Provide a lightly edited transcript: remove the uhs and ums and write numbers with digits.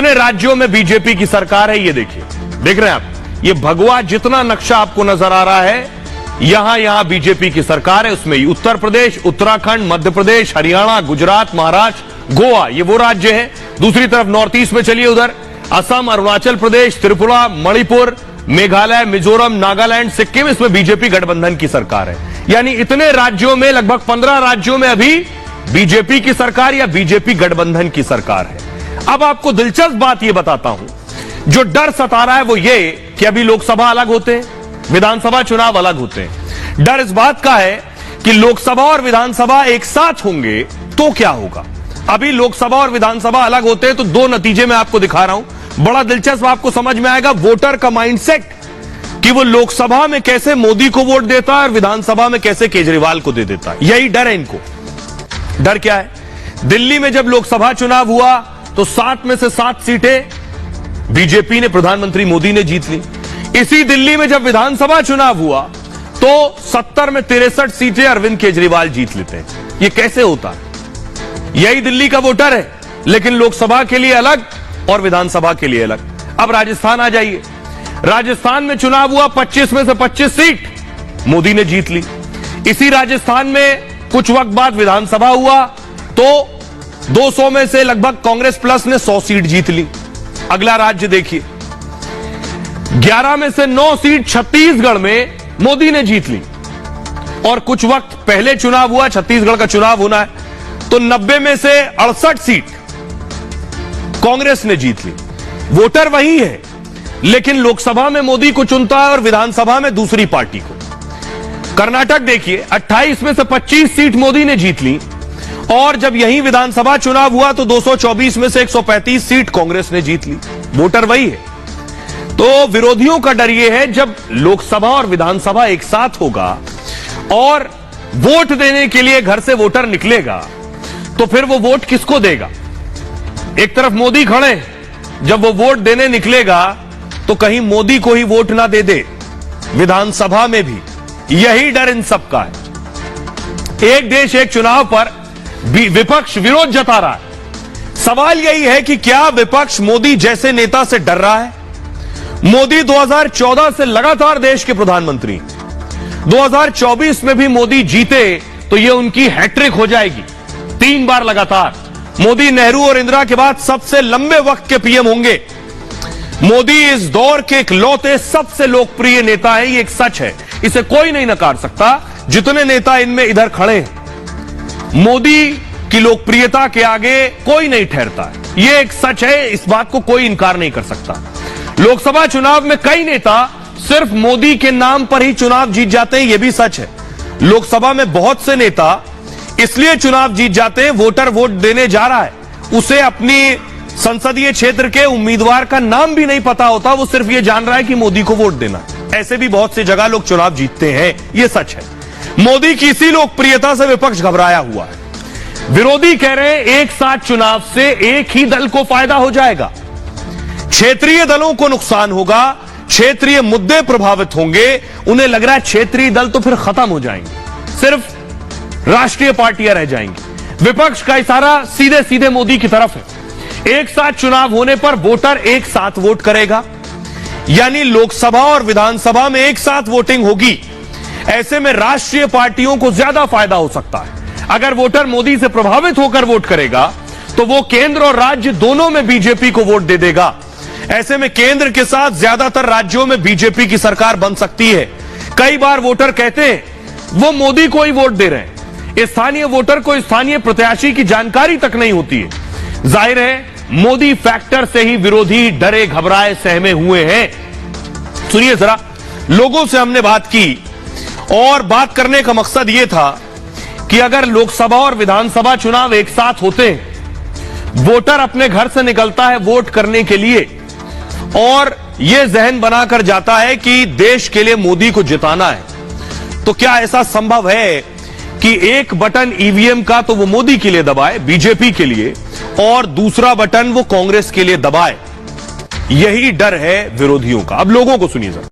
कितने राज्यों में बीजेपी की सरकार है ये देखिए, देख रहे हैं आप, ये भगवा जितना नक्शा आपको नजर आ रहा है, यहां बीजेपी की सरकार है। उसमें उत्तर प्रदेश, उत्तराखंड, मध्य प्रदेश, हरियाणा, गुजरात, महाराष्ट्र, गोवा, ये वो राज्य है। दूसरी तरफ नॉर्थ ईस्ट में चलिए, उधर असम, अरुणाचल प्रदेश, त्रिपुरा, मणिपुर, मेघालय, मिजोरम, नागालैंड, सिक्किम, इसमें बीजेपी गठबंधन की सरकार है। यानी इतने राज्यों में, लगभग 15 राज्यों में अभी बीजेपी की सरकार या बीजेपी गठबंधन की सरकार है। अब आपको दिलचस्प बात यह बताता हूं, जो डर सता रहा है वो ये कि अभी लोकसभा अलग होते हैं, विधानसभा चुनाव अलग होते हैं। डर इस बात का है कि लोकसभा और विधानसभा एक साथ होंगे तो क्या होगा। अभी लोकसभा और विधानसभा अलग होते हैं तो दो नतीजे मैं आपको दिखा रहा हूं, बड़ा दिलचस्प आपको समझ में आएगा वोटर का माइंडसेट, कि वो लोकसभा में कैसे मोदी को वोट देता है और विधानसभा में कैसे केजरीवाल को दे देता है। यही डर है इनको। डर क्या है? दिल्ली में जब लोकसभा चुनाव हुआ तो 7 में से 7 सीटें बीजेपी ने, प्रधानमंत्री मोदी ने जीत ली। इसी दिल्ली में जब विधानसभा चुनाव हुआ तो 70 में 63 सीटें अरविंद केजरीवाल जीत लेते हैं। यह कैसे होता है? यही दिल्ली का वोटर है, लेकिन लोकसभा के लिए अलग और विधानसभा के लिए अलग। अब राजस्थान आ जाइए, राजस्थान में चुनाव हुआ, 25 में से 25 सीट मोदी ने जीत ली। इसी राजस्थान में कुछ वक्त बाद विधानसभा हुआ तो 200 में से लगभग कांग्रेस प्लस ने 100 सीट जीत ली। अगला राज्य देखिए, 11 में से 9 सीट छत्तीसगढ़ में मोदी ने जीत ली। और कुछ वक्त पहले चुनाव हुआ, छत्तीसगढ़ का चुनाव होना है, तो 90 में से 68 सीट कांग्रेस ने जीत ली। वोटर वही है, लेकिन लोकसभा में मोदी को चुनता है और विधानसभा में दूसरी पार्टी को। कर्नाटक देखिए, 28 में से 25 सीट मोदी ने जीत ली और जब यही विधानसभा चुनाव हुआ तो 224 में से 135 सीट कांग्रेस ने जीत ली। वोटर वही है। तो विरोधियों का डर यह है, जब लोकसभा और विधानसभा एक साथ होगा और वोट देने के लिए घर से वोटर निकलेगा तो फिर वो वोट किसको देगा। एक तरफ मोदी खड़े, जब वो वोट देने निकलेगा तो कहीं मोदी को ही वोट ना दे दे विधानसभा में भी। यही डर इन सब का है। एक देश एक चुनाव पर विपक्ष विरोध जता रहा है। सवाल यही है कि क्या विपक्ष मोदी जैसे नेता से डर रहा है? मोदी 2014 से लगातार देश के प्रधानमंत्री, 2024 में भी मोदी जीते तो यह उनकी हैट्रिक हो जाएगी। 3 बार लगातार मोदी नेहरू और इंदिरा के बाद सबसे लंबे वक्त के पीएम होंगे। मोदी इस दौर के इकलौते सबसे लोकप्रिय नेता है, ये एक सच है, इसे कोई नहीं नकार सकता। जितने नेता इनमें इधर खड़े हैं, मोदी की लोकप्रियता के आगे कोई नहीं ठहरता है, यह एक सच है, इस बात को कोई इनकार नहीं कर सकता। लोकसभा चुनाव में कई नेता सिर्फ मोदी के नाम पर ही चुनाव जीत जाते हैं, यह भी सच है। लोकसभा में बहुत से नेता इसलिए चुनाव जीत जाते हैं, वोटर वोट देने जा रहा है, उसे अपनी संसदीय क्षेत्र के उम्मीदवार का नाम भी नहीं पता होता, वो सिर्फ ये जान रहा है कि मोदी को वोट देना। ऐसे भी बहुत सी जगह लोग चुनाव जीतते हैं, ये सच है। मोदी की इसी लोकप्रियता से विपक्ष घबराया हुआ है। विरोधी कह रहे हैं एक साथ चुनाव से एक ही दल को फायदा हो जाएगा, क्षेत्रीय दलों को नुकसान होगा, क्षेत्रीय मुद्दे प्रभावित होंगे। उन्हें लग रहा है क्षेत्रीय दल तो फिर खत्म हो जाएंगे, सिर्फ राष्ट्रीय पार्टियां रह जाएंगी। विपक्ष का इशारा सीधे सीधे मोदी की तरफ है। एक साथ चुनाव होने पर वोटर एक साथ वोट करेगा, यानी लोकसभा और विधानसभा में एक साथ वोटिंग होगी। ऐसे में राष्ट्रीय पार्टियों को ज्यादा फायदा हो सकता है। अगर वोटर मोदी से प्रभावित होकर वोट करेगा तो वो केंद्र और राज्य दोनों में बीजेपी को वोट दे देगा। ऐसे में केंद्र के साथ ज्यादातर राज्यों में बीजेपी की सरकार बन सकती है। कई बार वोटर कहते हैं वो मोदी को ही वोट दे रहे हैं, स्थानीय वोटर को स्थानीय प्रत्याशी की जानकारी तक नहीं होती है। जाहिर है मोदी फैक्टर से ही विरोधी डरे घबराए सहमे हुए हैं। सुनिए जरा, लोगों से हमने बात की और बात करने का मकसद यह था कि अगर लोकसभा और विधानसभा चुनाव एक साथ होते हैं, वोटर अपने घर से निकलता है वोट करने के लिए और यह जहन बनाकर जाता है कि देश के लिए मोदी को जिताना है, तो क्या ऐसा संभव है कि एक बटन ईवीएम का तो वो मोदी के लिए दबाए, बीजेपी के लिए, और दूसरा बटन वो कांग्रेस के लिए दबाए? यही डर है विरोधियों का। अब लोगों को सुनिए जरा।